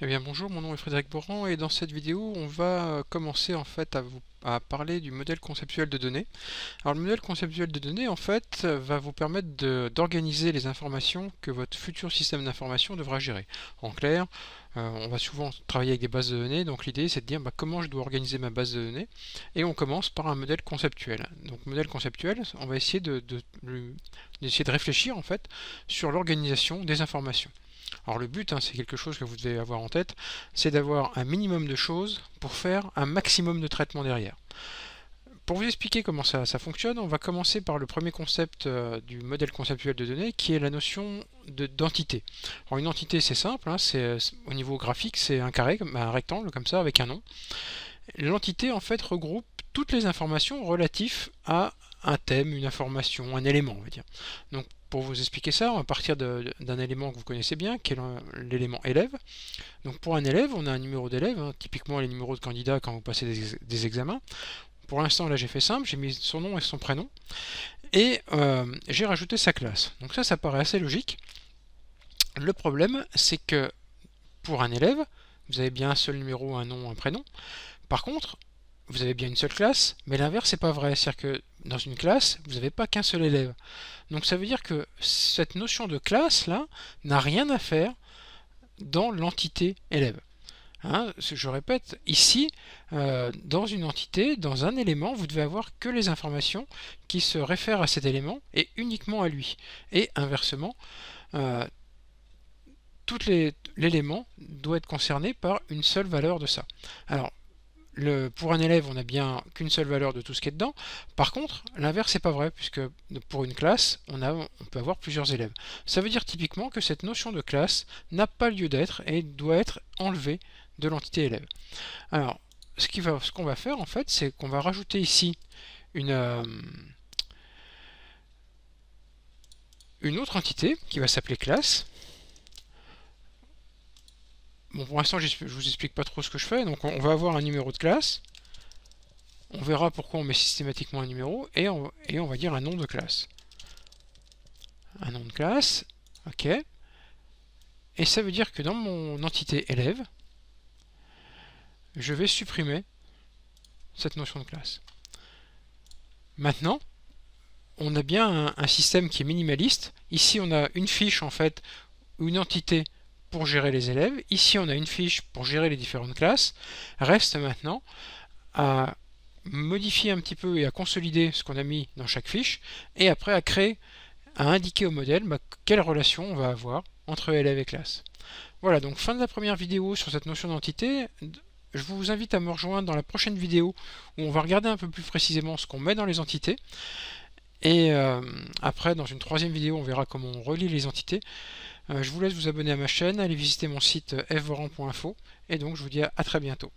Eh bien bonjour, mon nom est Frédéric Boran et dans cette vidéo on va commencer en fait à parler du modèle conceptuel de données. Alors le modèle conceptuel de données en fait va vous permettre d'organiser les informations que votre futur système d'information devra gérer. En clair, on va souvent travailler avec des bases de données, donc l'idée c'est de dire comment je dois organiser ma base de données, et on commence par un modèle conceptuel. Donc modèle conceptuel, on va essayer d'essayer de réfléchir en fait sur l'organisation des informations. Alors le but, c'est quelque chose que vous devez avoir en tête, c'est d'avoir un minimum de choses pour faire un maximum de traitements derrière. Pour vous expliquer comment ça fonctionne, on va commencer par le premier concept du modèle conceptuel de données, qui est la notion d'entité. Alors une entité, c'est simple, au niveau graphique, c'est un carré, un rectangle comme ça, avec un nom. L'entité, en fait, regroupe toutes les informations relatives à un thème, une information, un élément, on va dire. Donc, pour vous expliquer ça, on va partir d'un élément que vous connaissez bien, qui est l'élément élève. Donc, pour un élève, on a un numéro d'élève, typiquement les numéros de candidats quand vous passez des examens. Pour l'instant, là, j'ai fait simple, j'ai mis son nom et son prénom, et j'ai rajouté sa classe. Donc ça paraît assez logique. Le problème, c'est que pour un élève, vous avez bien un seul numéro, un nom, un prénom. Par contre, vous avez bien une seule classe, mais l'inverse c'est pas vrai. C'est-à-dire que dans une classe, vous n'avez pas qu'un seul élève. Donc ça veut dire que cette notion de classe là n'a rien à faire dans l'entité élève. Je répète, ici, dans une entité, dans un élément, vous devez avoir que les informations qui se réfèrent à cet élément et uniquement à lui. Et inversement, tout l'élément doit être concerné par une seule valeur de ça. Alors, pour un élève, on n'a bien qu'une seule valeur de tout ce qui est dedans. Par contre, l'inverse n'est pas vrai, puisque pour une classe, on peut avoir plusieurs élèves. Ça veut dire typiquement que cette notion de classe n'a pas lieu d'être et doit être enlevée de l'entité élève. Alors, ce qu'on va faire en fait, c'est qu'on va rajouter ici une autre entité qui va s'appeler classe. Bon, pour l'instant, je vous explique pas trop ce que je fais. Donc, on va avoir un numéro de classe. On verra pourquoi on met systématiquement un numéro et on va dire un nom de classe. Un nom de classe, ok. Et ça veut dire que dans mon entité élève, je vais supprimer cette notion de classe. Maintenant, on a bien un système qui est minimaliste. Ici, on a une fiche en fait, une entité pour gérer les élèves. Ici, on a une fiche pour gérer les différentes classes. Reste maintenant à modifier un petit peu et à consolider ce qu'on a mis dans chaque fiche, et après à indiquer au modèle quelle relation on va avoir entre élève et classe. Voilà, donc fin de la première vidéo sur cette notion d'entité. Je vous invite à me rejoindre dans la prochaine vidéo où on va regarder un peu plus précisément ce qu'on met dans les entités. Et après, dans une troisième vidéo, on verra comment on relie les entités. Je vous laisse vous abonner à ma chaîne, aller visiter mon site fvoran.info, et donc je vous dis à très bientôt.